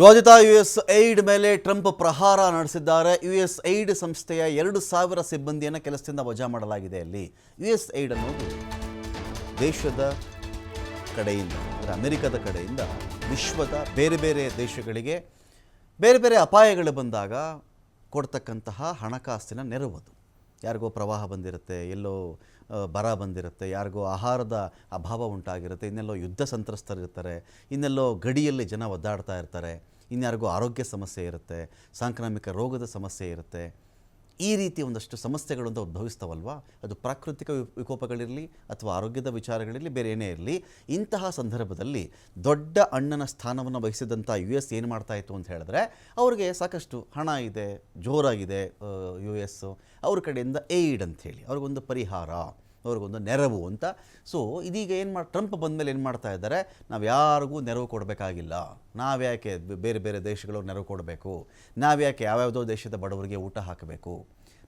ವಿವಾದಿತ ಯುಎಸ್ಎಯ್ಡ್ ಮೇಲೆ ಟ್ರಂಪ್ ಪ್ರಹಾರ ನಡೆಸಿದ್ದಾರೆ. ಯುಎಸ್ಎಯ್ಡ್ ಸಂಸ್ಥೆಯ 2,000 ಸಿಬ್ಬಂದಿಯನ್ನು ಕೆಲಸದಿಂದ ವಜಾ ಮಾಡಲಾಗಿದೆ. ಅಲ್ಲಿ ಯುಎಸ್ಎಯ್ಡ್ ಅನ್ನೋದು ದೇಶದ ಕಡೆಯಿಂದ ಅಂದರೆ ಅಮೆರಿಕದ ಕಡೆಯಿಂದ ವಿಶ್ವದ ಬೇರೆ ಬೇರೆ ದೇಶಗಳಿಗೆ ಬೇರೆ ಬೇರೆ ಅಪಾಯಗಳು ಬಂದಾಗ ಕೊಡ್ತಕ್ಕಂತಹ ಹಣಕಾಸಿನ ನೆರವದು. ಯಾರಿಗೋ ಪ್ರವಾಹ ಬಂದಿರುತ್ತೆ, ಎಲ್ಲೋ ಬರ ಬಂದಿರುತ್ತೆ, ಯಾರಿಗೋ ಆಹಾರದ ಅಭಾವ ಉಂಟಾಗಿರುತ್ತೆ, ಇನ್ನೆಲ್ಲೋ ಯುದ್ಧ ಸಂತ್ರಸ್ತರಿರ್ತಾರೆ, ಇನ್ನೆಲ್ಲೋ ಗಡಿಯಲ್ಲಿ ಜನ ಒದ್ದಾಡ್ತಾ ಇರ್ತಾರೆ, ಇನ್ಯಾರಿಗೋ ಆರೋಗ್ಯ ಸಮಸ್ಯೆ ಇರುತ್ತೆ, ಸಾಂಕ್ರಾಮಿಕ ರೋಗದ ಸಮಸ್ಯೆ ಇರುತ್ತೆ. ಈ ರೀತಿ ಒಂದಷ್ಟು ಸಮಸ್ಯೆಗಳು ಅಂತ ಉದ್ಭವಿಸ್ತವಲ್ವ, ಅದು ಪ್ರಾಕೃತಿಕ ವಿಕೋಪಗಳಿರಲಿ ಅಥವಾ ಆರೋಗ್ಯದ ವಿಚಾರಗಳಿರಲಿ, ಬೇರೆ ಏನೇ ಇರಲಿ, ಇಂತಹ ಸಂದರ್ಭದಲ್ಲಿ ದೊಡ್ಡ ಅಣ್ಣನ ಸ್ಥಾನವನ್ನು ವಹಿಸಿದಂಥ US ಏನು ಮಾಡ್ತಾಯಿತ್ತು ಅಂತ ಹೇಳಿದ್ರೆ, ಅವ್ರಿಗೆ ಸಾಕಷ್ಟು ಹಣ ಇದೆ, ಜೋರಾಗಿದೆ US, ಅವ್ರ ಕಡೆಯಿಂದ ಏಯ್ಡ್ ಅಂಥೇಳಿ ಅವ್ರಿಗೊಂದು ಪರಿಹಾರ, ಅವ್ರಿಗೊಂದು ನೆರವು ಅಂತ. ಸೊ ಇದೀಗ ಟ್ರಂಪ್ ಬಂದ ಮೇಲೆ ಏನು ಮಾಡ್ತಾ ಇದ್ದಾರೆ, ನಾವು ಯಾರಿಗೂ ನೆರವು ಕೊಡಬೇಕಾಗಿಲ್ಲ, ನಾವ್ಯಾಕೆ ಬೇರೆ ಬೇರೆ ದೇಶಗಳು ನೆರವು ಕೊಡಬೇಕು, ನಾವ್ಯಾಕೆ ಯಾವ್ಯಾವುದೋ ದೇಶದ ಬಡವರಿಗೆ ಊಟ ಹಾಕಬೇಕು,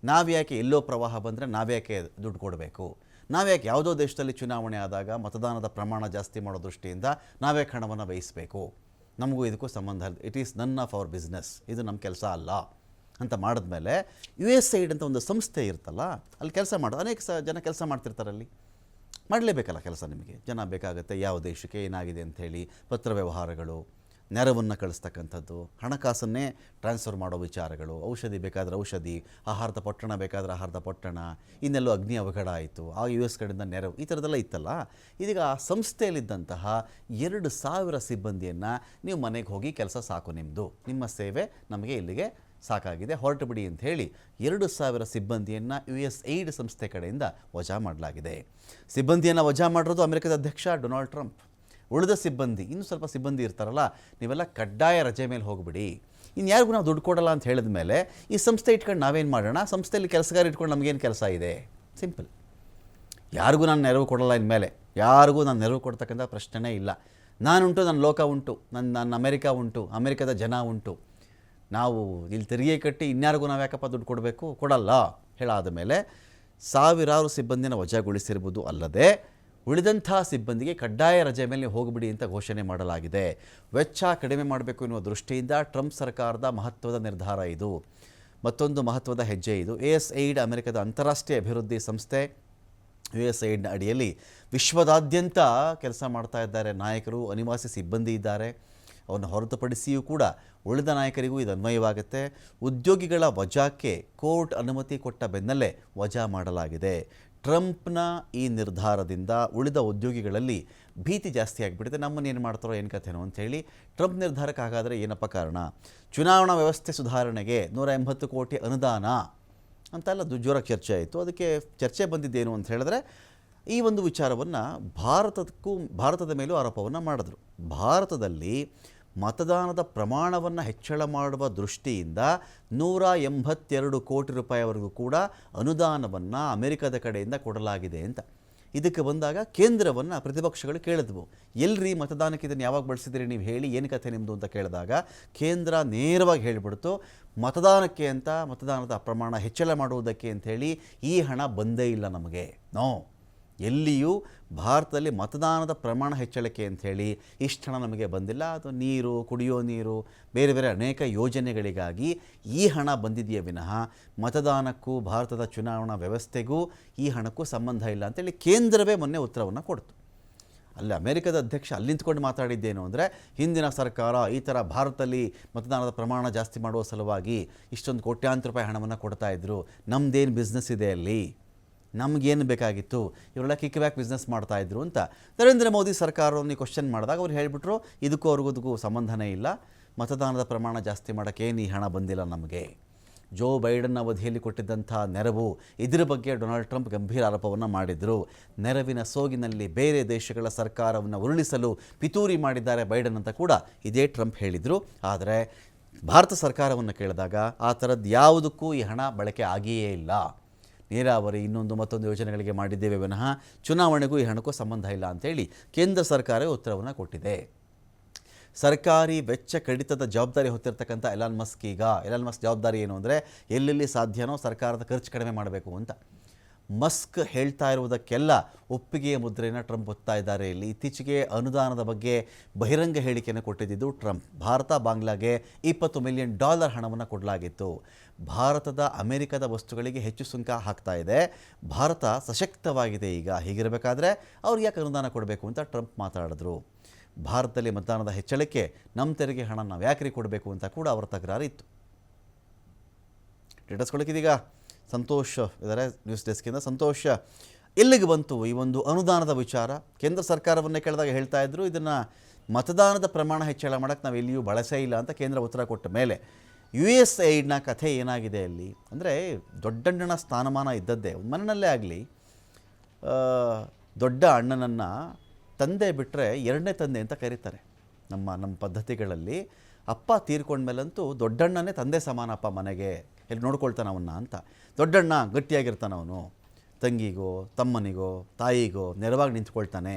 ನಾವ್ಯಾಕೆ ಎಲ್ಲೋ ಪ್ರವಾಹ ಬಂದರೆ ನಾವ್ಯಾಕೆ ದುಡ್ಡು ಕೊಡಬೇಕು, ನಾವ್ಯಾಕೆ ಯಾವುದೋ ದೇಶದಲ್ಲಿ ಚುನಾವಣೆ ಆದಾಗ ಮತದಾನದ ಪ್ರಮಾಣ ಜಾಸ್ತಿ ಮಾಡೋ ದೃಷ್ಟಿಯಿಂದ ನಾವ್ಯಾಕೆ ಹಣವನ್ನು ವಹಿಸಬೇಕು, ನಮಗೂ ಇದಕ್ಕೂ ಸಂಬಂಧ, it is none of our business, ಇದು ನಮ್ಮ ಕೆಲಸ ಅಲ್ಲ ಅಂತ ಮಾಡಿದ್ಮೇಲೆ USAID ಅಂತ ಒಂದು ಸಂಸ್ಥೆ ಇರ್ತಲ್ಲ, ಅಲ್ಲಿ ಕೆಲಸ ಮಾಡೋದು ಅನೇಕ ಜನ ಕೆಲಸ ಮಾಡ್ತಿರ್ತಾರಲ್ಲಿ, ಮಾಡಲೇಬೇಕಲ್ಲ ಕೆಲಸ, ನಿಮಗೆ ಜನ ಬೇಕಾಗುತ್ತೆ, ಯಾವ ದೇಶಕ್ಕೆ ಏನಾಗಿದೆ ಅಂಥೇಳಿ ಪತ್ರ ವ್ಯವಹಾರಗಳು, ನೆರವನ್ನು ಕಳಿಸ್ತಕ್ಕಂಥದ್ದು, ಹಣಕಾಸನ್ನೇ ಟ್ರಾನ್ಸ್ಫರ್ ಮಾಡೋ ವಿಚಾರಗಳು, ಔಷಧಿ ಬೇಕಾದರೆ ಔಷಧಿ, ಆಹಾರದ ಪೊಟ್ಟಣ ಬೇಕಾದರೆ ಆಹಾರದ ಪೊಟ್ಟಣ, ಇನ್ನೆಲ್ಲೋ ಅಗ್ನಿ ಅವಘಡ ಆಯಿತು ಆ US ಕಡೆಯಿಂದ ನೆರವು, ಈ ಥರದ್ದೆಲ್ಲ ಇತ್ತಲ್ಲ. ಇದೀಗ ಆ ಸಂಸ್ಥೆಯಲ್ಲಿದ್ದಂತಹ 2,000 ಸಿಬ್ಬಂದಿಯನ್ನು ನೀವು ಮನೆಗೆ ಹೋಗಿ ಕೆಲಸ ಸಾಕು, ನಿಮ್ಮದು ನಿಮ್ಮ ಸೇವೆ ನಮಗೆ ಇಲ್ಲಿಗೆ ಸಾಕಾಗಿದೆ, ಹೊರಟು ಬಿಡಿ ಅಂತ ಹೇಳಿ 2,000 ಸಿಬ್ಬಂದಿಯನ್ನು USAID ಸಂಸ್ಥೆ ಕಡೆಯಿಂದ ವಜಾ ಮಾಡಲಾಗಿದೆ. ಸಿಬ್ಬಂದಿಯನ್ನು ವಜಾ ಮಾಡಿರೋದು ಅಮೆರಿಕದ ಅಧ್ಯಕ್ಷ ಡೊನಾಲ್ಡ್ ಟ್ರಂಪ್. ಉಳಿದ ಸಿಬ್ಬಂದಿ, ಇನ್ನೂ ಸ್ವಲ್ಪ ಸಿಬ್ಬಂದಿ ಇರ್ತಾರಲ್ಲ, ನೀವೆಲ್ಲ ಕಡ್ಡಾಯ ರಜೆ ಮೇಲೆ ಹೋಗಿಬಿಡಿ, ಇನ್ನು ಯಾರಿಗೂ ನಾವು ದುಡ್ಡು ಕೊಡಲ್ಲ ಅಂತ ಹೇಳಿದ ಮೇಲೆ ಈ ಸಂಸ್ಥೆ ಇಟ್ಕೊಂಡು ನಾವೇನು ಮಾಡೋಣ, ಸಂಸ್ಥೆಯಲ್ಲಿ ಕೆಲಸಗಾರ ಇಟ್ಕೊಂಡು ನಮಗೇನು ಕೆಲಸ ಇದೆ, ಸಿಂಪಲ್. ಯಾರಿಗೂ ನಾನು ನೆರವು ಕೊಡಲ್ಲ, ಇನ್ಮೇಲೆ ಯಾರಿಗೂ ನಾನು ನೆರವು ಕೊಡ್ತಕ್ಕಂಥ ಪ್ರಶ್ನೆನೇ ಇಲ್ಲ. ನಾನುಂಟು, ನನ್ನ ಲೋಕ ಉಂಟು, ನನ್ನ ಅಮೆರಿಕ ಉಂಟು, ಅಮೆರಿಕದ ಜನ ಉಂಟು, ನಾವು ಇಲ್ಲಿ ತೆರಿಗೆ ಕಟ್ಟಿ ಇನ್ಯಾರಿಗೂ ನಾವು ಯಾಕಪ್ಪ ದುಡ್ಡು ಕೊಡಬೇಕು, ಕೊಡಲ್ಲ ಹೇಳಾದ ಮೇಲೆ ಸಾವಿರಾರು ಸಿಬ್ಬಂದಿನ ವಜಾಗೊಳಿಸಿರ್ಬೋದು. ಅಲ್ಲದೆ ಉಳಿದಂಥ ಸಿಬ್ಬಂದಿಗೆ ಕಡ್ಡಾಯ ರಜೆ ಮೇಲೆ ಹೋಗಿಬಿಡಿ ಅಂತ ಘೋಷಣೆ ಮಾಡಲಾಗಿದೆ. ವೆಚ್ಚ ಕಡಿಮೆ ಮಾಡಬೇಕು ಎನ್ನುವ ದೃಷ್ಟಿಯಿಂದ ಟ್ರಂಪ್ ಸರ್ಕಾರದ ಮಹತ್ವದ ನಿರ್ಧಾರ ಇದು, ಮತ್ತೊಂದು ಮಹತ್ವದ ಹೆಜ್ಜೆ ಇದು. USAID ಅಮೆರಿಕದ ಅಂತಾರಾಷ್ಟ್ರೀಯ ಅಭಿವೃದ್ಧಿ ಸಂಸ್ಥೆ. USAID ಅಡಿಯಲ್ಲಿ ವಿಶ್ವದಾದ್ಯಂತ ಕೆಲಸ ಮಾಡ್ತಾ ಇದ್ದಾರೆ ನಾಯಕರು, ಅನಿವಾಸಿ ಸಿಬ್ಬಂದಿ ಇದ್ದಾರೆ. ಅವನ್ನು ಹೊರತುಪಡಿಸಿಯೂ ಕೂಡ ಉಳಿದ ನಾಯಕರಿಗೂ ಇದು ಅನ್ವಯವಾಗುತ್ತೆ. ಉದ್ಯೋಗಿಗಳ ವಜಾಕ್ಕೆ ಕೋರ್ಟ್ ಅನುಮತಿ ಕೊಟ್ಟ ಬೆನ್ನಲ್ಲೇ ವಜಾ ಮಾಡಲಾಗಿದೆ. ಟ್ರಂಪ್ನ ಈ ನಿರ್ಧಾರದಿಂದ ಉಳಿದ ಉದ್ಯೋಗಿಗಳಲ್ಲಿ ಭೀತಿ ಜಾಸ್ತಿ ಆಗಿಬಿಟ್ಟಿದೆ, ನಮ್ಮನ್ನೇನು ಮಾಡ್ತಾರೋ ಏನು ಕಥೆನೋ ಅಂಥೇಳಿ. ಟ್ರಂಪ್ ನಿರ್ಧಾರಕ್ಕಾಗಾದರೆ ಏನಪ್ಪ ಕಾರಣ, ಚುನಾವಣಾ ವ್ಯವಸ್ಥೆ ಸುಧಾರಣೆಗೆ 180 ಕೋಟಿ ಅನುದಾನ ಅಂತೆಲ್ಲ ಜೋರಾಗಿ ಚರ್ಚೆ ಆಯಿತು. ಅದಕ್ಕೆ ಚರ್ಚೆ ಬಂದಿದ್ದೇನು ಅಂತ ಹೇಳಿದ್ರೆ, ಈ ಒಂದು ವಿಚಾರವನ್ನು ಭಾರತದ ಮೇಲೂ ಆರೋಪವನ್ನು ಮಾಡಿದ್ರು. ಭಾರತದಲ್ಲಿ ಮತದಾನದ ಪ್ರಮಾಣವನ್ನು ಹೆಚ್ಚಳ ಮಾಡುವ ದೃಷ್ಟಿಯಿಂದ 182 ಕೋಟಿ ರೂಪಾಯಿವರೆಗೂ ಕೂಡ ಅನುದಾನವನ್ನು ಅಮೆರಿಕದ ಕಡೆಯಿಂದ ಕೊಡಲಾಗಿದೆ ಅಂತ. ಇದಕ್ಕೆ ಬಂದಾಗ ಕೇಂದ್ರವನ್ನು ಪ್ರತಿಪಕ್ಷಗಳು ಕೇಳಿದ್ವು, ಎಲ್ರಿ ಮತದಾನಕ್ಕೆ ಇದನ್ನು ಯಾವಾಗ ಬಳಸಿದ್ರಿ ನೀವು ಹೇಳಿ, ಏನು ಕಥೆ ನಿಮ್ಮದು ಅಂತ ಕೇಳಿದಾಗ ಕೇಂದ್ರ ನೇರವಾಗಿ ಹೇಳಿಬಿಡ್ತು, ಮತದಾನಕ್ಕೆ ಅಂತ, ಮತದಾನದ ಪ್ರಮಾಣ ಹೆಚ್ಚಳ ಮಾಡುವುದಕ್ಕೆ ಅಂಥೇಳಿ ಈ ಹಣ ಬಂದೇ ಇಲ್ಲ ನಮಗೆ, ನೋ, ಎಲ್ಲಿಯೂ ಭಾರತದಲ್ಲಿ ಮತದಾನದ ಪ್ರಮಾಣ ಹೆಚ್ಚಳಕ್ಕೆ ಅಂಥೇಳಿ ಇಷ್ಟು ಹಣ ನಮಗೆ ಬಂದಿಲ್ಲ. ಅದು ನೀರು, ಕುಡಿಯೋ ನೀರು, ಬೇರೆ ಬೇರೆ ಅನೇಕ ಯೋಜನೆಗಳಿಗಾಗಿ ಈ ಹಣ ಬಂದಿದೆಯೇ ವಿನಃ ಮತದಾನಕ್ಕೂ ಭಾರತದ ಚುನಾವಣಾ ವ್ಯವಸ್ಥೆಗೂ ಈ ಹಣಕ್ಕೂ ಸಂಬಂಧ ಇಲ್ಲ ಅಂತೇಳಿ ಕೇಂದ್ರವೇ ಮೊನ್ನೆ ಉತ್ತರವನ್ನು ಕೊಡ್ತು. ಅಲ್ಲಿ ಅಮೆರಿಕದ ಅಧ್ಯಕ್ಷ ಅಲ್ಲಿ ನಿಂತ್ಕೊಂಡು ಮಾತಾಡಿದ್ದೇನು ಅಂದರೆ, ಹಿಂದಿನ ಸರ್ಕಾರ ಈ ಥರ ಭಾರತದಲ್ಲಿ ಮತದಾನದ ಪ್ರಮಾಣ ಜಾಸ್ತಿ ಮಾಡುವ ಸಲುವಾಗಿ ಇಷ್ಟೊಂದು ಕೋಟ್ಯಾಂತರ ರೂಪಾಯಿ ಹಣವನ್ನು ಕೊಡ್ತಾಯಿದ್ರು, ನಮ್ಮದೇನು ಬಿಸ್ನೆಸ್ ಇದೆ ಅಲ್ಲಿ, ನಮಗೇನು ಬೇಕಾಗಿತ್ತು, ಇವರೆಲ್ಲ ಕಿಕ್ ಬ್ಯಾಕ್ ಬಿಸ್ನೆಸ್ ಮಾಡ್ತಾಯಿದ್ರು ಅಂತ ನರೇಂದ್ರ ಮೋದಿ ಸರ್ಕಾರವನ್ನು ಕ್ವಶನ್ ಮಾಡಿದಾಗ ಅವ್ರು ಹೇಳಿಬಿಟ್ರು, ಇದಕ್ಕೂ ಅವ್ರಿಗೂ ಸಂಬಂಧನೇ ಇಲ್ಲ, ಮತದಾನದ ಪ್ರಮಾಣ ಜಾಸ್ತಿ ಮಾಡೋಕ್ಕೇನು ಈ ಹಣ ಬಂದಿಲ್ಲ ನಮಗೆ. ಜೋ ಬೈಡನ್ ಅವಧಿಯಲ್ಲಿ ಕೊಟ್ಟಿದ್ದಂಥ ನೆರವು, ಇದರ ಬಗ್ಗೆ ಡೊನಾಲ್ಡ್ ಟ್ರಂಪ್ ಗಂಭೀರ ಆರೋಪವನ್ನು ಮಾಡಿದರು. ನೆರವಿನ ಸೋಗಿನಲ್ಲಿ ಬೇರೆ ದೇಶಗಳ ಸರ್ಕಾರವನ್ನು ಉರುಳಿಸಲು ಪಿತೂರಿ ಮಾಡಿದ್ದಾರೆ ಬೈಡನ್ ಅಂತ ಕೂಡ ಇದೇ ಟ್ರಂಪ್ ಹೇಳಿದರು. ಆದರೆ ಭಾರತ ಸರ್ಕಾರವನ್ನು ಕೇಳಿದಾಗ ಆ ಥರದ್ದು ಯಾವುದಕ್ಕೂ ಈ ಹಣ ಬಳಕೆ ಆಗಿಯೇ ಇಲ್ಲ, ನೀರಾವರಿ ಇನ್ನೊಂದು ಮತ್ತೊಂದು ಯೋಜನೆಗಳಿಗೆ ಮಾಡಿದ್ದೇವೆ ವಿನಃ ಚುನಾವಣೆಗೂ ಈ ಹಣಕ್ಕೂ ಸಂಬಂಧ ಇಲ್ಲ ಅಂಥೇಳಿ ಕೇಂದ್ರ ಸರ್ಕಾರವೇ ಉತ್ತರವನ್ನು ಕೊಟ್ಟಿದೆ. ಸರ್ಕಾರಿ ವೆಚ್ಚ ಕಡಿತದ ಜವಾಬ್ದಾರಿ ಹೊತ್ತಿರ್ತಕ್ಕಂಥ ಎಲಾನ್ ಮಸ್ಕ್ ಜವಾಬ್ದಾರಿ ಏನು ಅಂದರೆ, ಎಲ್ಲೆಲ್ಲಿ ಸಾಧ್ಯನೋ ಸರ್ಕಾರದ ಖರ್ಚು ಕಡಿಮೆ ಮಾಡಬೇಕು ಅಂತ. ಮಸ್ಕ್ ಹೇಳ್ತಾ ಇರುವುದಕ್ಕೆಲ್ಲ ಒಪ್ಪಿಗೆಯ ಮುದ್ರೆಯನ್ನು ಟ್ರಂಪ್ ಒತ್ತಾ ಇದ್ದಾರೆ. ಇಲ್ಲಿ ಇತ್ತೀಚೆಗೆ ಅನುದಾನದ ಬಗ್ಗೆ ಬಹಿರಂಗ ಹೇಳಿಕೆಯನ್ನು ಕೊಟ್ಟಿದ್ದು ಟ್ರಂಪ್. ಭಾರತ ಬಾಂಗ್ಲಾಗೆ $20 ಮಿಲಿಯನ್ ಹಣವನ್ನು ಕೊಡಲಾಗಿತ್ತು. ಭಾರತದ ಅಮೆರಿಕದ ವಸ್ತುಗಳಿಗೆ ಹೆಚ್ಚು ಸುಂಕ ಹಾಕ್ತಾ ಇದೆ. ಭಾರತ ಸಶಕ್ತವಾಗಿದೆ ಈಗ. ಹೀಗಿರಬೇಕಾದ್ರೆ ಅವ್ರಿಗೆ ಯಾಕೆ ಅನುದಾನ ಕೊಡಬೇಕು ಅಂತ ಟ್ರಂಪ್ ಮಾತಾಡಿದ್ರು. ಭಾರತದಲ್ಲಿ ಮತದಾನದ ಹೆಚ್ಚಳಕ್ಕೆ ನಮ್ಮ ತೆರಿಗೆ ಹಣ ನಾವು ಯಾಕ್ರಿ ಕೊಡಬೇಕು ಅಂತ ಕೂಡ ಅವರ ತಕರಾರು ಇತ್ತು. ಡೇಟಸ್ಕೊಳ್ಳೋಕ್ಕಿದೀಗ ಸಂತೋಷ್ ಇದ್ದಾರೆ ನ್ಯೂಸ್ ಡೆಸ್ಕಿಂದ. ಸಂತೋಷ್, ಎಲ್ಲಿಗೆ ಬಂತು ಈ ಒಂದು ಅನುದಾನದ ವಿಚಾರ? ಕೇಂದ್ರ ಸರ್ಕಾರವನ್ನೇ ಕೇಳಿದಾಗ ಹೇಳ್ತಾ ಇದ್ರು ಇದನ್ನು ಮತದಾನದ ಪ್ರಮಾಣ ಹೆಚ್ಚಳ ಮಾಡೋಕ್ಕೆ ನಾವು ಎಲ್ಲಿಯೂ ಬಳಸೇ ಇಲ್ಲ ಅಂತ ಕೇಂದ್ರ ಉತ್ತರ ಕೊಟ್ಟ ಮೇಲೆ USAIDನ ಕಥೆ ಏನಾಗಿದೆ ಅಲ್ಲಿ? ಅಂದರೆ ದೊಡ್ಡಣ್ಣನ ಸ್ಥಾನಮಾನ ಇದ್ದದ್ದೇ ಒಂದು ಮನೆಯಲ್ಲೇ ಆಗಲಿ, ದೊಡ್ಡ ಅಣ್ಣನನ್ನು ತಂದೆ ಬಿಟ್ಟರೆ ಎರಡನೇ ತಂದೆ ಅಂತ ಕರೀತಾರೆ ನಮ್ಮ ಪದ್ಧತಿಗಳಲ್ಲಿ. ಅಪ್ಪ ತೀರ್ಕೊಂಡ್ಮೇಲಂತೂ ದೊಡ್ಡಣ್ಣನೇ ತಂದೆ ಸಮಾನಪ್ಪ, ಮನೆಗೆ ಎಲ್ಲಿ ನೋಡ್ಕೊಳ್ತಾನೆ ಅವನ್ನ ಅಂತ. ದೊಡ್ಡಣ್ಣ ಗಟ್ಟಿಯಾಗಿರ್ತಾನೆ, ಅವನು ತಂಗಿಗೋ ತಮ್ಮನಿಗೋ ತಾಯಿಗೋ ನೆರವಾಗಿ ನಿಂತ್ಕೊಳ್ತಾನೆ.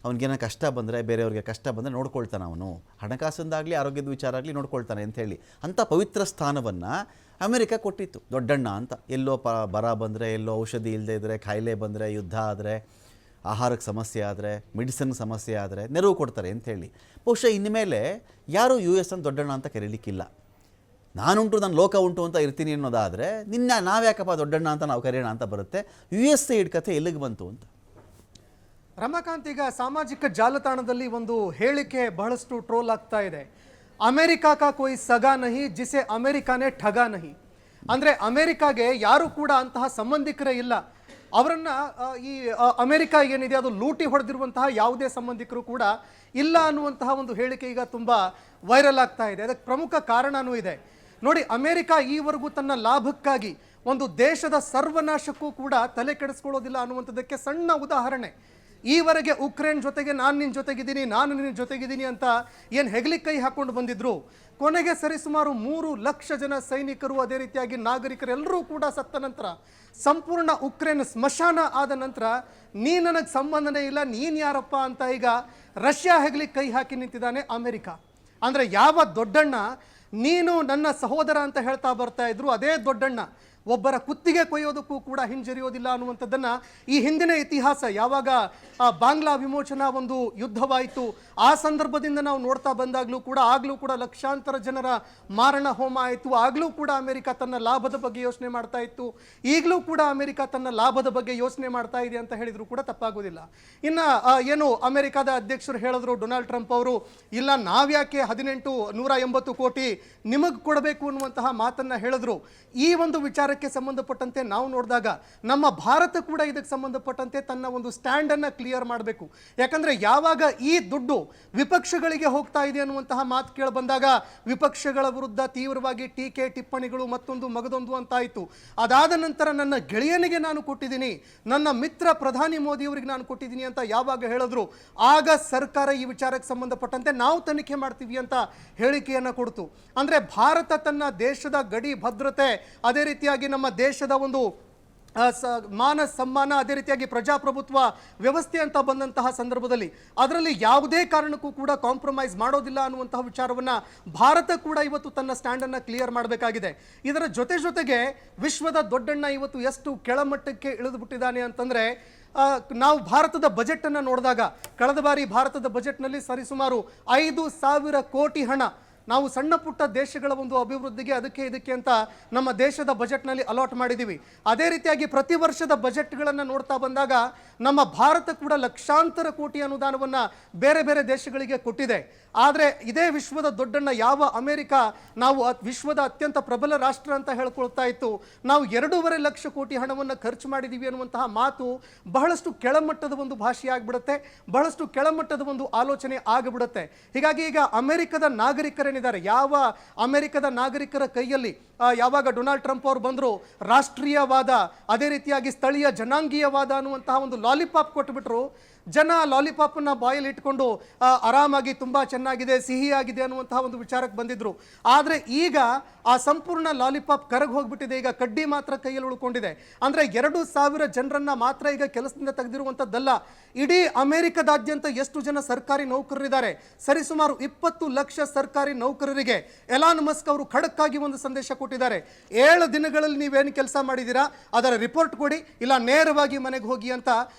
ಅವ್ನಿಗೇನೋ ಕಷ್ಟ ಬಂದರೆ, ಬೇರೆಯವ್ರಿಗೆ ಕಷ್ಟ ಬಂದರೆ ನೋಡ್ಕೊಳ್ತಾನೆ ಅವನು. ಹಣಕಾಸಿಂದಾಗಲಿ ಆರೋಗ್ಯದ ವಿಚಾರ ಆಗಲಿ ನೋಡ್ಕೊಳ್ತಾನೆ ಅಂಥೇಳಿ ಅಂಥ ಪವಿತ್ರ ಸ್ಥಾನವನ್ನು ಅಮೆರಿಕ ಕೊಟ್ಟಿತ್ತು ದೊಡ್ಡಣ್ಣ ಅಂತ. ಎಲ್ಲೋ ಬರ ಬಂದರೆ, ಎಲ್ಲೋ ಔಷಧಿ ಇಲ್ಲದೆ ಇದ್ದರೆ, ಕಾಯಿಲೆ ಬಂದರೆ, ಯುದ್ಧ ಆದರೆ, ಆಹಾರಕ್ಕೆ ಸಮಸ್ಯೆ ಆದರೆ, ಮೆಡಿಸಿನ್ಗೆ ಸಮಸ್ಯೆ ಆದರೆ ನೆರವು ಕೊಡ್ತಾರೆ ಅಂಥೇಳಿ. ಬಹುಶಃ ಇನ್ಮೇಲೆ ಯಾರೂ US ಅನ್ನು ದೊಡ್ಡಣ್ಣ ಅಂತ ಕರೀಲಿಕ್ಕಿಲ್ಲ. ನಾನುಂಟು ನನ್ನ ಲೋಕ ಉಂಟು ಅಂತ ಇರ್ತೀನಿ ಅನ್ನೋದಾದರೆ ನಾವ್ಯಾಕಪ್ಪ ದೊಡ್ಡಣ್ಣ ಅಂತ ನಾವು ಕರೆಯೋಣ ಅಂತ ಬರುತ್ತೆ. USAID ಕಥೆ ಎಲ್ಲಿಗೆ ಬಂತು ಅಂತ? ರಮಾಕಾಂತ್, ಈಗ ಸಾಮಾಜಿಕ ಜಾಲತಾಣದಲ್ಲಿ ಒಂದು ಹೇಳಿಕೆ ಬಹಳಷ್ಟು ಟ್ರೋಲ್ ಆಗ್ತಾ ಇದೆ. ಅಮೆರಿಕಾ ಕಾ ಕೋಯಿ ಸಗಾ ನಹಿ ಜಿಸೆ ಅಮೆರಿಕಾನೇ ಠಗಾ ನಹಿ. ಅಂದರೆ ಅಮೆರಿಕಾಗೆ ಯಾರು ಕೂಡ ಅಂತಹ ಸಂಬಂಧಿಕರೇ ಇಲ್ಲ. ಅವರನ್ನ ಈ ಅಮೆರಿಕ ಏನಿದೆ ಅದು ಲೂಟಿ ಹೊಡೆದಿರುವಂತಹ ಯಾವುದೇ ಸಂಬಂಧಿಕರು ಕೂಡ ಇಲ್ಲ ಅನ್ನುವಂತಹ ಒಂದು ಹೇಳಿಕೆ ಈಗ ತುಂಬ ವೈರಲ್ ಆಗ್ತಾ ಇದೆ. ಅದಕ್ಕೆ ಪ್ರಮುಖ ಕಾರಣನೂ ಇದೆ ನೋಡಿ. ಅಮೆರಿಕ ಈವರೆಗೂ ತನ್ನ ಲಾಭಕ್ಕಾಗಿ ಒಂದು ದೇಶದ ಸರ್ವನಾಶಕ್ಕೂ ಕೂಡ ತಲೆ ಕೆಡಿಸ್ಕೊಳ್ಳೋದಿಲ್ಲ ಅನ್ನುವಂಥದ್ದಕ್ಕೆ ಸಣ್ಣ ಉದಾಹರಣೆ. ಈವರೆಗೆ ಉಕ್ರೇನ್ ಜೊತೆಗೆ ನಾನು ನಿನ್ನ ಜೊತೆಗಿದ್ದೀನಿ, ನಾನು ನಿನ್ನ ಜೊತೆಗಿದ್ದೀನಿ ಅಂತ ಏನು ಹೆಗಲಿಗೆ ಕೈ ಹಾಕೊಂಡು ಬಂದಿದ್ರು, ಕೊನೆಗೆ ಸರಿಸುಮಾರು 3 ಲಕ್ಷ ಜನ ಸೈನಿಕರು, ಅದೇ ರೀತಿಯಾಗಿ ನಾಗರಿಕರೆಲ್ಲರೂ ಕೂಡ ಸತ್ತ ನಂತರ, ಸಂಪೂರ್ಣ ಉಕ್ರೇನ್ ಸ್ಮಶಾನ ಆದ ನಂತರ ನೀ ನನಗೆ ಸಂಬಂಧನೇ ಇಲ್ಲ, ನೀನು ಯಾರಪ್ಪ ಅಂತ ಈಗ ರಷ್ಯಾ ಹೆಗಲಿಗೆ ಕೈ ಹಾಕಿ ನಿಂತಿದ್ದಾನೆ ಅಮೆರಿಕ. ಅಂದರೆ ಯಾವ ದೊಡ್ಡಣ್ಣ ನೀನು ನನ್ನ ಸಹೋದರ ಅಂತ ಹೇಳ್ತಾ ಬರ್ತಾ ಇದ್ರು, ಅದೇ ದೊಡ್ಡಣ್ಣ ಒಬ್ಬರ ಕುತ್ತಿಗೆ ಕೊಯ್ಯೋದಕ್ಕೂ ಕೂಡ ಹಿಂಜರಿಯೋದಿಲ್ಲ ಅನ್ನುವಂಥದ್ದನ್ನು ಈ ಹಿಂದಿನ ಇತಿಹಾಸ, ಯಾವಾಗ ಬಾಂಗ್ಲಾ ವಿಮೋಚನಾ ಒಂದು ಯುದ್ಧವಾಯಿತು ಆ ಸಂದರ್ಭದಿಂದ ನಾವು ನೋಡ್ತಾ ಬಂದಾಗಲೂ ಕೂಡ, ಆಗಲೂ ಕೂಡ ಲಕ್ಷಾಂತರ ಜನರ ಮಾರಣ ಹೋಮ ಆಯಿತು. ಆಗಲೂ ಕೂಡ ಅಮೆರಿಕ ತನ್ನ ಲಾಭದ ಬಗ್ಗೆ ಯೋಚನೆ ಮಾಡ್ತಾ ಇತ್ತು. ಈಗಲೂ ಕೂಡ ಅಮೆರಿಕ ತನ್ನ ಲಾಭದ ಬಗ್ಗೆ ಯೋಚನೆ ಮಾಡ್ತಾ ಇದೆ ಅಂತ ಹೇಳಿದ್ರು ಕೂಡ ತಪ್ಪಾಗೋದಿಲ್ಲ. ಇನ್ನು ಏನು ಅಮೆರಿಕದ ಅಧ್ಯಕ್ಷರು ಹೇಳಿದ್ರು, ಡೊನಾಲ್ಡ್ ಟ್ರಂಪ್ ಅವರು, ಇಲ್ಲ ನಾವ್ಯಾಕೆ 180 ಕೋಟಿ ನಿಮಗೆ ಕೊಡಬೇಕು ಅನ್ನುವಂತಹ ಮಾತನ್ನು ಹೇಳಿದ್ರು. ಈ ಒಂದು ವಿಚಾರಕ್ಕೆ ಸಂಬಂಧಪಟ್ಟಂತೆ ನಾವು ನೋಡಿದಾಗ ನಮ್ಮ ಭಾರತ ಕೂಡ ಇದಕ್ಕೆ ಸಂಬಂಧಪಟ್ಟಂತೆ ತನ್ನ ಒಂದು ಸ್ಟ್ಯಾಂಡನ್ನು ಕ್ಲಿಯರ್ ಮಾಡಬೇಕು. ಯಾಕಂದರೆ ಯಾವಾಗ ಈ ದುಡ್ಡು ವಿಪಕ್ಷಗಳಿಗೆ ಹೋಗ್ತಾ ಇದೆ ಅನ್ನುವಂತಹ ಮಾತು ಕೇಳಿ ಬಂದಾಗ ವಿಪಕ್ಷಗಳ ವಿರುದ್ಧ ತೀವ್ರವಾಗಿ ಟೀಕೆ ಟಿಪ್ಪಣಿಗಳು ಮತ್ತೊಂದು ಮಗದೊಂದು ಅಂತಾಯಿತು. ಅದಾದ ನಂತರ ನನ್ನ ಗೆಳೆಯನಿಗೆ ನಾನು ಕೊಟ್ಟಿದ್ದೀನಿ, ನನ್ನ ಮಿತ್ರ ಪ್ರಧಾನಿ ಮೋದಿಯವರಿಗೆ ನಾನು ಕೊಟ್ಟಿದ್ದೀನಿ ಅಂತ ಯಾವಾಗ ಹೇಳಿದ್ರು, ಆಗ ಸರ್ಕಾರ ಈ ವಿಚಾರಕ್ಕೆ ಸಂಬಂಧಪಟ್ಟಂತೆ ನಾವು ತನಿಖೆ ಮಾಡ್ತೀವಿ ಅಂತ ಹೇಳಿಕೆಯನ್ನು ಕೊಡ್ತು. ಅಂದರೆ ಭಾರತ ತನ್ನ ದೇಶದ ಗಡಿ ಭದ್ರತೆ, ಅದೇ ರೀತಿಯಾಗಿ ನಮ್ಮ ದೇಶದ ಒಂದು ಮಾನ ಸಮ್ಮಾನ, ಅದೇ ರೀತಿಯಾಗಿ ಪ್ರಜಾಪ್ರಭುತ್ವ ವ್ಯವಸ್ಥೆ ಅಂತ ಬಂದಂತಹ ಸಂದರ್ಭದಲ್ಲಿ ಅದರಲ್ಲಿ ಯಾವುದೇ ಕಾರಣಕ್ಕೂ ಕೂಡ ಕಾಂಪ್ರಮೈಸ್ ಮಾಡೋದಿಲ್ಲ ಅನ್ನುವಂತಹ ವಿಚಾರವನ್ನು ಭಾರತ ಕೂಡ ಇವತ್ತು ತನ್ನ ಸ್ಟ್ಯಾಂಡನ್ನು ಕ್ಲಿಯರ್ ಮಾಡಬೇಕಾಗಿದೆ. ಇದರ ಜೊತೆಗೆ ವಿಶ್ವದ ದೊಡ್ಡಣ್ಣ ಇವತ್ತು ಎಷ್ಟು ಕೆಳಮಟ್ಟಕ್ಕೆ ಇಳಿದು ಬಿಟ್ಟಿದ್ದಾನೆ ಅಂತಂದರೆ, ನಾವು ಭಾರತದ ಬಜೆಟನ್ನು ನೋಡಿದಾಗ ಕಳೆದ ಬಾರಿ ಭಾರತದ ಬಜೆಟ್ನಲ್ಲಿ ಸರಿಸುಮಾರು 5,000 ಕೋಟಿ ಹಣ ನಾವು ಸಣ್ಣ ಪುಟ್ಟ ದೇಶಗಳ ಒಂದು ಅಭಿವೃದ್ಧಿಗೆ ಅದಕ್ಕೆ ಇದಕ್ಕೆ ಅಂತ ನಮ್ಮ ದೇಶದ ಬಜೆಟ್ನಲ್ಲಿ ಅಲಾಟ್ ಮಾಡಿದ್ದೀವಿ. ಅದೇ ರೀತಿಯಾಗಿ ಪ್ರತಿ ವರ್ಷದ ಬಜೆಟ್ಗಳನ್ನು ನೋಡ್ತಾ ಬಂದಾಗ ನಮ್ಮ ಭಾರತ ಕೂಡ ಲಕ್ಷಾಂತರ ಕೋಟಿ ಅನುದಾನವನ್ನು ಬೇರೆ ಬೇರೆ ದೇಶಗಳಿಗೆ ಕೊಟ್ಟಿದೆ. ಆದರೆ ಇದೇ ವಿಶ್ವದ ದೊಡ್ಡಣ್ಣ ಯಾವ ಅಮೆರಿಕ ನಾವು ವಿಶ್ವದ ಅತ್ಯಂತ ಪ್ರಬಲ ರಾಷ್ಟ್ರ ಅಂತ ಹೇಳ್ಕೊಳ್ತಾ ಇತ್ತು, ನಾವು 2.5 ಲಕ್ಷ ಕೋಟಿ ಹಣವನ್ನು ಖರ್ಚು ಮಾಡಿದ್ದೀವಿ ಅನ್ನುವಂತಹ ಮಾತು ಬಹಳಷ್ಟು ಕೆಳಮಟ್ಟದ ಒಂದು ಭಾಷೆ ಆಗಿಬಿಡುತ್ತೆ, ಬಹಳಷ್ಟು ಕೆಳಮಟ್ಟದ ಒಂದು ಆಲೋಚನೆ ಆಗಿಬಿಡುತ್ತೆ. ಹೀಗಾಗಿ ಈಗ ಅಮೆರಿಕದ ನಾಗರಿಕರೇನಿದ್ದಾರೆ, ಯಾವ ಅಮೆರಿಕದ ನಾಗರಿಕರ ಕೈಯಲ್ಲಿ ಯಾವಾಗ ಡೊನಾಲ್ಡ್ ಟ್ರಂಪ್ ಅವರು ಬಂದರು, ರಾಷ್ಟ್ರೀಯವಾದ ಅದೇ ರೀತಿಯಾಗಿ ಸ್ಥಳೀಯ ಜನಾಂಗೀಯವಾದ ಅನ್ನುವಂತಹ ಒಂದು ಲಾಲಿಪಾಪ್ ಕೊಟ್ಟುಬಿಟ್ರು, ಜನ ಲಾಲಿಪಾಪನ್ನ ಬಾಯಲ್ಲಿ ಇಟ್ಕೊಂಡು ಆರಾಮಾಗಿ ತುಂಬ ಚೆನ್ನಾಗಿದೆ, ಸಿಹಿಯಾಗಿದೆ ಅನ್ನುವಂತಹ ಒಂದು ವಿಚಾರಕ್ಕೆ ಬಂದಿದ್ರು. ಆದರೆ ಈಗ ಆ ಸಂಪೂರ್ಣ ಲಾಲಿಪಾಪ್ ಕರಗಿ ಹೋಗ್ಬಿಟ್ಟಿದೆ. ಈಗ ಕಡ್ಡಿ ಮಾತ್ರ ಕೈಯಲ್ಲಿ ಉಳ್ಕೊಂಡಿದೆ. ಅಂದರೆ 2,000 ಜನರನ್ನ ಮಾತ್ರ ಈಗ ಕೆಲಸದಿಂದ ತೆಗೆದಿರುವಂಥದ್ದಲ್ಲ, ಇಡೀ ಅಮೆರಿಕದಾದ್ಯಂತ ಎಷ್ಟು ಜನ ಸರ್ಕಾರಿ ನೌಕರರಿದ್ದಾರೆ, ಸರಿಸುಮಾರು 20 ಲಕ್ಷ ಸರ್ಕಾರಿ ನೌಕರರಿಗೆ ಎಲಾನ್ ಮಸ್ಕ್ ಅವರು ಖಡಕ್ಕಾಗಿ ಒಂದು ಸಂದೇಶ ಕೊಟ್ಟಿದ್ದಾರೆ. 7 ದಿನಗಳಲ್ಲಿ ನೀವೇನು ಕೆಲಸ ಮಾಡಿದ್ದೀರಾ ಅದರ ರಿಪೋರ್ಟ್ ಕೊಡಿ, ಇಲ್ಲ ನೇರವಾಗಿ ಮನೆಗೆ ಹೋಗಿ ಅಂತ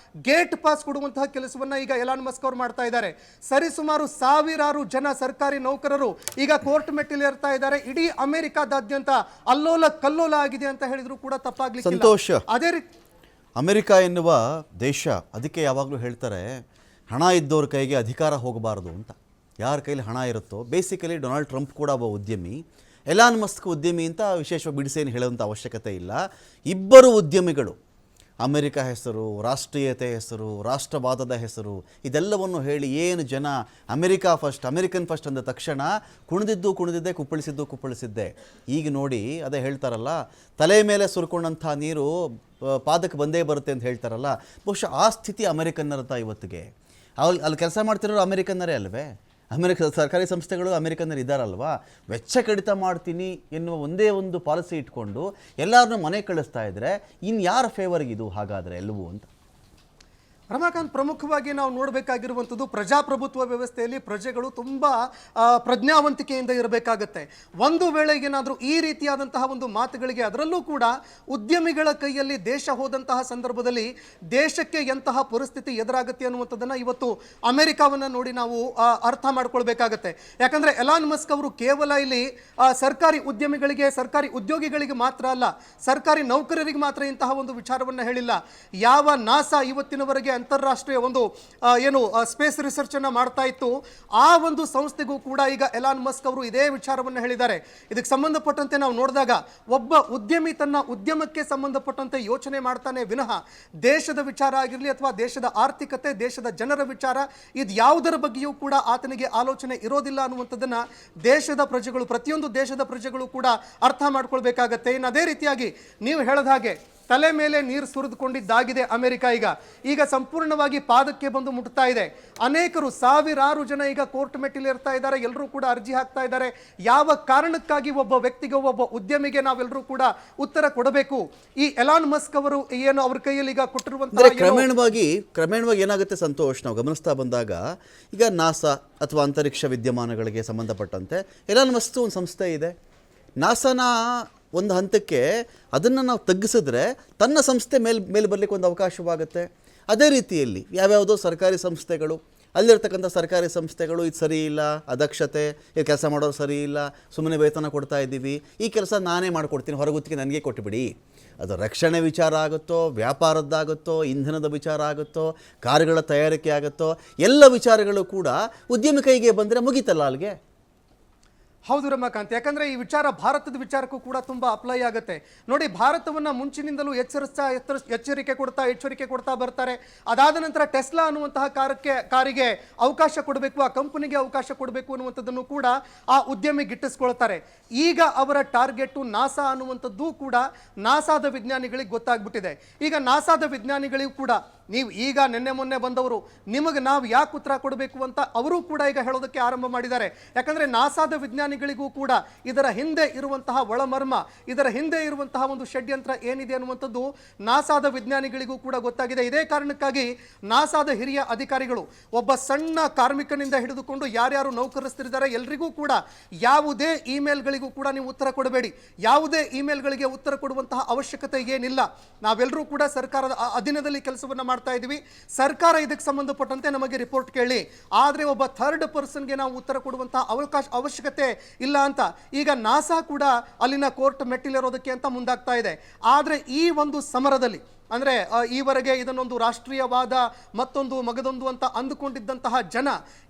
ಗೇಟ್ ಪಾಸ್ ಕೊಡುವಂತಹ ಕೆಲಸವನ್ನ ಈಗ ಎಲಾನ್ ಮಸ್ಕ್ ಅವರು ಮಾಡ್ತಾ ಇದ್ದಾರೆ. ಸರಿಸುಮಾರು 1000 ಜನ ಸರ್ಕಾರಿ ನೌಕರರು ಈಗ ಕೋರ್ಟ್ ಮೆಟ್ಟಿಲು ಏರ್ತಾ ಇದ್ದಾರೆ. ಇಡೀ ಅಮೆರಿಕಾದಾದ್ಯಂತ ಅಲ್ಲೋಲ ಕಲ್ಲೋಲ ಆಗಿದೆ ಅಂತ ಹೇಳಿದ್ರು ಕೂಡ ತಪ್ಪಾಗ್ಲಿಕ್ಕೆ ಸಂತೋಷ. ಅದೇ ರೀತಿ ಅಮೆರಿಕ ಎನ್ನುವ ದೇಶ, ಅದಕ್ಕೆ ಯಾವಾಗಲೂ ಹೇಳ್ತಾರೆ ಹಣ ಇದ್ದವ್ರ ಕೈಗೆ ಅಧಿಕಾರ ಹೋಗಬಾರದು ಅಂತ. ಯಾರ ಕೈಲಿ ಹಣ ಇರುತ್ತೋ, ಬೇಸಿಕಲಿ ಡೊನಾಲ್ಡ್ ಟ್ರಂಪ್ ಕೂಡ ಒಬ್ಬ ಉದ್ಯಮಿ, ಎಲಾನ್ ಮಸ್ಕ್ ಉದ್ಯಮಿ ಅಂತ ವಿಶೇಷವಾಗಿ ಬಿಡಿಸೇನು ಹೇಳುವಂಥ ಅವಶ್ಯಕತೆ ಇಲ್ಲ. ಇಬ್ಬರು ಉದ್ಯಮಿಗಳು ಅಮೆರಿಕ ಹೆಸರು, ರಾಷ್ಟ್ರೀಯತೆ ಹೆಸರು, ರಾಷ್ಟ್ರವಾದದ ಹೆಸರು ಇದೆಲ್ಲವನ್ನು ಹೇಳಿ ಏನು ಜನ ಅಮೆರಿಕಾ ಫಸ್ಟ್, ಅಮೆರಿಕನ್ ಫಸ್ಟ್ ಅಂದ ತಕ್ಷಣ ಕುಣಿದಿದ್ದೆ, ಕುಪ್ಪಳಿಸಿದ್ದೆ. ಈಗ ನೋಡಿ ಅದೇ ಹೇಳ್ತಾರಲ್ಲ, ತಲೆ ಮೇಲೆ ಸುರ್ಕೊಂಡಂಥ ನೀರು ಪಾದಕ್ಕೆ ಬಂದೇ ಬರುತ್ತೆ ಅಂತ ಹೇಳ್ತಾರಲ್ಲ, ಬಹುಶಃ ಆ ಸ್ಥಿತಿ ಅಮೆರಿಕನ್ನರತ ಇವತ್ತಿಗೆ. ಅಲ್ಲಿ ಕೆಲಸ ಮಾಡ್ತಿರೋರು ಅಮೆರಿಕನ್ನರೇ ಅಲ್ವೇ? ಅಮೆರಿಕ ಸರ್ಕಾರಿ ಸಂಸ್ಥೆಗಳು ಅಮೆರಿಕನ್ನರು ಇದ್ದಾರಲ್ವಾ? ವೆಚ್ಚ ಕಡಿತ ಮಾಡ್ತೀನಿ ಎನ್ನುವ ಒಂದೇ ಒಂದು ಪಾಲಿಸಿ ಇಟ್ಕೊಂಡು ಎಲ್ಲರನ್ನೂ ಮನೆ ಕಳಿಸ್ತಾ ಇದ್ರೆ ಇನ್ನು ಯಾರ ಫೇವರ್ಗಿದು ಹಾಗಾದರೆ ಎಲ್ಲವೂ ಅಂತ. ರಮಾಕಾಂತ್, ಪ್ರಮುಖವಾಗಿ ನಾವು ನೋಡಬೇಕಾಗಿರುವಂಥದ್ದು ಪ್ರಜಾಪ್ರಭುತ್ವ ವ್ಯವಸ್ಥೆಯಲ್ಲಿ ಪ್ರಜೆಗಳು ತುಂಬ ಪ್ರಜ್ಞಾವಂತಿಕೆಯಿಂದ ಇರಬೇಕಾಗತ್ತೆ. ಒಂದು ವೇಳೆ ಏನಾದರೂ ಈ ರೀತಿಯಾದಂತಹ ಒಂದು ಮಾತುಗಳಿಗೆ, ಅದರಲ್ಲೂ ಕೂಡ ಉದ್ಯಮಿಗಳ ಕೈಯಲ್ಲಿ ದೇಶ ಹೋದಂತಹ ಸಂದರ್ಭದಲ್ಲಿ ದೇಶಕ್ಕೆ ಎಂತಹ ಪರಿಸ್ಥಿತಿ ಎದುರಾಗುತ್ತೆ ಅನ್ನುವಂಥದ್ದನ್ನು ಇವತ್ತು ಅಮೆರಿಕಾವನ್ನು ನೋಡಿ ನಾವು ಅರ್ಥ ಮಾಡ್ಕೊಳ್ಬೇಕಾಗತ್ತೆ. ಯಾಕಂದರೆ ಎಲಾನ್ ಮಸ್ಕ್ ಅವರು ಕೇವಲ ಇಲ್ಲಿ ಸರ್ಕಾರಿ ಉದ್ಯಮಿಗಳಿಗೆ, ಸರ್ಕಾರಿ ಉದ್ಯೋಗಿಗಳಿಗೆ ಮಾತ್ರ ಅಲ್ಲ, ಸರ್ಕಾರಿ ನೌಕರರಿಗೆ ಮಾತ್ರ ಇಂತಹ ಒಂದು ವಿಚಾರವನ್ನು ಹೇಳಿಲ್ಲ. ಯಾವ ನಾಸಾ ಇವತ್ತಿನವರೆಗೆ ಅಂತಾರಾಷ್ಟ್ರೀಯ ಒಂದು ಏನು ಸ್ಪೇಸ್ ರಿಸರ್ಚ್ ಅನ್ನ ಮಾಡ್ತಾ ಇತ್ತು, ಆ ಒಂದು ಸಂಸ್ಥೆಗೂ ಕೂಡ ಈಗ ಎಲಾನ್ ಮಸ್ಕ್ ಅವರು ಇದೇ ವಿಚಾರವನ್ನು ಹೇಳಿದ್ದಾರೆ. ಇದಕ್ಕೆ ಸಂಬಂಧಪಟ್ಟಂತೆ ನಾವು ನೋಡಿದಾಗ ಒಬ್ಬ ಉದ್ಯಮಿ ತನ್ನ ಉದ್ಯಮಕ್ಕೆ ಸಂಬಂಧಪಟ್ಟಂತೆ ಯೋಚನೆ ಮಾಡ್ತಾನೆ ವಿನಃ ದೇಶದ ವಿಚಾರ ಆಗಿರಲಿ ಅಥವಾ ದೇಶದ ಆರ್ಥಿಕತೆ, ದೇಶದ ಜನರ ವಿಚಾರ, ಇದು ಯಾವುದರ ಬಗ್ಗೆಯೂ ಕೂಡ ಆತನಿಗೆ ಆಲೋಚನೆ ಇರೋದಿಲ್ಲ ಅನ್ನುವಂಥದ್ದನ್ನ ದೇಶದ ಪ್ರಜೆಗಳು, ಪ್ರತಿಯೊಂದು ದೇಶದ ಪ್ರಜೆಗಳು ಕೂಡ ಅರ್ಥ ಮಾಡ್ಕೊಳ್ಬೇಕಾಗತ್ತೆ. ಇನ್ನು ಅದೇ ರೀತಿಯಾಗಿ ನೀವು ಹೇಳಿದ ಹಾಗೆ ತಲೆ ಮೇಲೆ ನೀರು ಸುರಿದುಕೊಂಡಿದ್ದಾಗಿದೆ ಅಮೆರಿಕ. ಈಗ ಸಂಪೂರ್ಣವಾಗಿ ಪಾದಕ್ಕೆ ಬಂದು ಮುಟ್ತಾ ಇದೆ. ಅನೇಕರು, 1000 ಜನ ಈಗ ಕೋರ್ಟ್ ಮೆಟ್ಟಿಲು ಇರ್ತಾ ಇದ್ದಾರೆ. ಎಲ್ಲರೂ ಕೂಡ ಅರ್ಜಿ ಹಾಕ್ತಾ ಇದ್ದಾರೆ. ಯಾವ ಕಾರಣಕ್ಕಾಗಿ ಒಬ್ಬ ವ್ಯಕ್ತಿಗೆ, ಒಬ್ಬ ಉದ್ಯಮಿಗೆ ನಾವೆಲ್ಲರೂ ಕೂಡ ಉತ್ತರ ಕೊಡಬೇಕು? ಈ ಎಲಾನ್ ಮಸ್ಕ್ ಅವರು ಏನು ಅವ್ರ ಕೈಯಲ್ಲಿ ಈಗ ಕೊಟ್ಟಿರುವಂತಹ ಕ್ರಮೇಣವಾಗಿ ಏನಾಗುತ್ತೆ ಸಂತೋಷ್, ನಾವು ಗಮನಿಸ್ತಾ ಬಂದಾಗ ಈಗ ನಾಸಾ ಅಥವಾ ಅಂತರಿಕ್ಷ ವಿದ್ಯಮಾನಗಳಿಗೆ ಸಂಬಂಧಪಟ್ಟಂತೆ ಎಲಾನ್ ಮಸ್ಕ್ ಒಂದು ಸಂಸ್ಥೆ ಇದೆ. ನಾಸಾನ ಒಂದು ಹಂತಕ್ಕೆ ಅದನ್ನು ನಾವು ತಗ್ಗಿಸಿದ್ರೆ ತನ್ನ ಸಂಸ್ಥೆ ಮೇಲೆ ಬರಲಿಕ್ಕೆ ಒಂದು ಅವಕಾಶವಾಗುತ್ತೆ. ಅದೇ ರೀತಿಯಲ್ಲಿ ಯಾವ್ಯಾವುದೋ ಸರ್ಕಾರಿ ಸಂಸ್ಥೆಗಳು, ಅಲ್ಲಿರ್ತಕ್ಕಂಥ ಸರ್ಕಾರಿ ಸಂಸ್ಥೆಗಳು ಇದು ಸರಿ ಇಲ್ಲ, ಅದಕ್ಷತೆ, ಇದು ಕೆಲಸ ಮಾಡೋರು ಸರಿ ಇಲ್ಲ, ಸುಮ್ಮನೆ ವೇತನ ಕೊಡ್ತಾ ಇದ್ದೀವಿ, ಈ ಕೆಲಸ ನಾನೇ ಮಾಡಿಕೊಡ್ತೀನಿ, ಹೊರಗುತ್ತಿಗೆ ನನಗೆ ಕೊಟ್ಟುಬಿಡಿ. ಅದು ರಕ್ಷಣೆ ವಿಚಾರ ಆಗುತ್ತೋ, ವ್ಯಾಪಾರದ್ದಾಗುತ್ತೋ, ಇಂಧನದ ವಿಚಾರ ಆಗುತ್ತೋ, ಕಾರುಗಳ ತಯಾರಿಕೆ ಆಗುತ್ತೋ, ಎಲ್ಲ ವಿಚಾರಗಳು ಕೂಡ ಉದ್ಯಮಿ ಕೈಗೆ ಬಂದರೆ ಮುಗೀತಲ್ಲ ಅಲ್ಲಿಗೆ. ಹೌದು ರಮಾಕಾಂತ್, ಯಾಕಂದ್ರೆ ಈ ವಿಚಾರ ಭಾರತದ ವಿಚಾರಕ್ಕೂ ಕೂಡ ತುಂಬಾ ಅಪ್ಲೈ ಆಗುತ್ತೆ. ನೋಡಿ, ಭಾರತವನ್ನ ಮುಂಚಿನಿಂದಲೂ ಎಚ್ಚರಿಕೆ ಕೊಡ್ತಾ ಬರ್ತಾರೆ. ಅದಾದ ನಂತರ ಟೆಸ್ಲಾ ಅನ್ನುವಂತಹ ಕಾರಿಗೆ ಅವಕಾಶ ಕೊಡಬೇಕು, ಆ ಕಂಪನಿಗೆ ಅವಕಾಶ ಕೊಡಬೇಕು ಅನ್ನುವಂಥದ್ದನ್ನು ಕೂಡ ಆ ಉದ್ಯಮಿ ಗಿಟ್ಟಿಸ್ಕೊಳ್ತಾರೆ. ಈಗ ಅವರ ಟಾರ್ಗೆಟ್ ನಾಸಾ ಅನ್ನುವಂಥದ್ದು ಕೂಡ ನಾಸಾದ ವಿಜ್ಞಾನಿಗಳಿಗೆ ಗೊತ್ತಾಗ್ಬಿಟ್ಟಿದೆ. ಈಗ ನಾಸಾದ ವಿಜ್ಞಾನಿಗಳಿಗೂ ಕೂಡ ನೀವು ಈಗ ನಿನ್ನೆ ಮೊನ್ನೆ ಬಂದವರು, ನಿಮಗೆ ನಾವು ಯಾಕೆ ಉತ್ತರ ಕೊಡಬೇಕು ಅಂತ ಅವರು ಕೂಡ ಈಗ ಹೇಳೋದಕ್ಕೆ ಆರಂಭ ಮಾಡಿದ್ದಾರೆ. ಯಾಕಂದರೆ ನಾಸಾದ ವಿಜ್ಞಾನಿಗಳಿಗೂ ಕೂಡ ಇದರ ಹಿಂದೆ ಇರುವಂತಹ ಒಳಮರ್ಮ, ಇದರ ಹಿಂದೆ ಇರುವಂತಹ ಒಂದು ಷಡ್ಯಂತ್ರ ಏನಿದೆ ಅನ್ನುವಂಥದ್ದು ನಾಸಾದ ವಿಜ್ಞಾನಿಗಳಿಗೂ ಕೂಡ ಗೊತ್ತಾಗಿದೆ. ಇದೇ ಕಾರಣಕ್ಕಾಗಿ ನಾಸಾದ ಹಿರಿಯ ಅಧಿಕಾರಿಗಳು, ಒಬ್ಬ ಸಣ್ಣ ಕಾರ್ಮಿಕನಿಂದ ಹಿಡಿದುಕೊಂಡು ಯಾರ್ಯಾರು ನೌಕರಸ್ಥರಿದ್ದಾರೆ ಎಲ್ರಿಗೂ ಕೂಡ ಯಾವುದೇ ಇಮೇಲ್ಗಳಿಗೂ ಕೂಡ ನೀವು ಉತ್ತರ ಕೊಡಬೇಡಿ, ಯಾವುದೇ ಇಮೇಲ್ಗಳಿಗೆ ಉತ್ತರ ಕೊಡುವಂತಹ ಅವಶ್ಯಕತೆ ಏನಿಲ್ಲ. ನಾವೆಲ್ಲರೂ ಕೂಡ ಸರ್ಕಾರದ ಅಧೀನದಲ್ಲಿ ಕೆಲಸವನ್ನು ಮಾಡ್ತಾ ಇದ್ದೀವಿ. ಸರ್ಕಾರ ಇದಕ್ಕೆ ಸಂಬಂಧಪಟ್ಟಂತೆ ನಮಗೆ ರಿಪೋರ್ಟ್ ಕೇಳಿ, ಆದರೆ ಒಬ್ಬ ಥರ್ಡ್ ಪರ್ಸನ್ಗೆ ನಾವು ಉತ್ತರ ಕೊಡುವಂತಹ ಅವಶ್ಯಕತೆ ಇಲ್ಲ ಅಂತ ಈಗ ನಾಸಾ ಕೂಡ ಅಲ್ಲಿನ ಕೋರ್ಟ್ ಮೆಟ್ಟಿಲಿರೋದಕ್ಕೆ ಅಂತ ಮುಂದಾಗ್ತಾ ಇದೆ. ಆದರೆ ಈ ಒಂದು ಸಮರದಲ್ಲಿ, ಅಂದರೆ ಈವರೆಗೆ ಇದನ್ನೊಂದು ರಾಷ್ಟ್ರೀಯವಾದ ಮತ್ತೊಂದು ಮಗದೊಂದು ಅಂತ ಅಂದುಕೊಂಡಿದ್ದಂತಹ ಜನ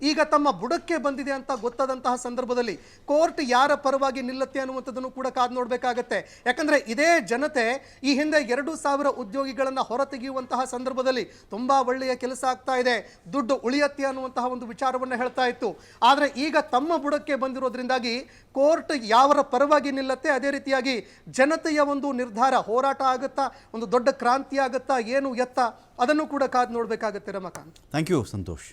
ಈಗ ತಮ್ಮ ಬುಡಕ್ಕೆ ಬಂದಿದೆ ಅಂತ ಗೊತ್ತಾದಂತಹ ಸಂದರ್ಭದಲ್ಲಿ ಕೋರ್ಟ್ ಯಾರ ಪರವಾಗಿ ನಿಲ್ಲತ್ತೆ ಅನ್ನುವಂಥದ್ದನ್ನು ಕೂಡ ಕಾದು ನೋಡಬೇಕಾಗತ್ತೆ. ಯಾಕಂದರೆ ಇದೇ ಜನತೆ ಈ ಹಿಂದೆ 2,000 ಉದ್ಯೋಗಿಗಳನ್ನು ಹೊರತೆಗೆಯುವಂತಹ ಸಂದರ್ಭದಲ್ಲಿ ತುಂಬ ಒಳ್ಳೆಯ ಕೆಲಸ ಆಗ್ತಾ ಇದೆ, ದುಡ್ಡು ಉಳಿಯತ್ತೆ ಅನ್ನುವಂತಹ ಒಂದು ವಿಚಾರವನ್ನು ಹೇಳ್ತಾ ಇತ್ತು. ಆದರೆ ಈಗ ತಮ್ಮ ಬುಡಕ್ಕೆ ಬಂದಿರೋದ್ರಿಂದಾಗಿ ಕೋರ್ಟ್ ಯಾವರ ಪರವಾಗಿ ನಿಲ್ಲತ್ತೆ, ಅದೇ ರೀತಿಯಾಗಿ ಜನತೆಯ ಒಂದು ನಿರ್ಧಾರ, ಹೋರಾಟ ಆಗುತ್ತಾ, ಒಂದು ದೊಡ್ಡ ಕ್ರಾಂತಿ ಕ್ರಾಂತಿ ಆಗತ್ತಾ ಏನು ಎತ್ತ ಅದನ್ನು ಕೂಡ ಕಾದು ನೋಡಬೇಕಾಗತ್ತೆ ರಮಾಕಾಂತ್. Thank you Santosh.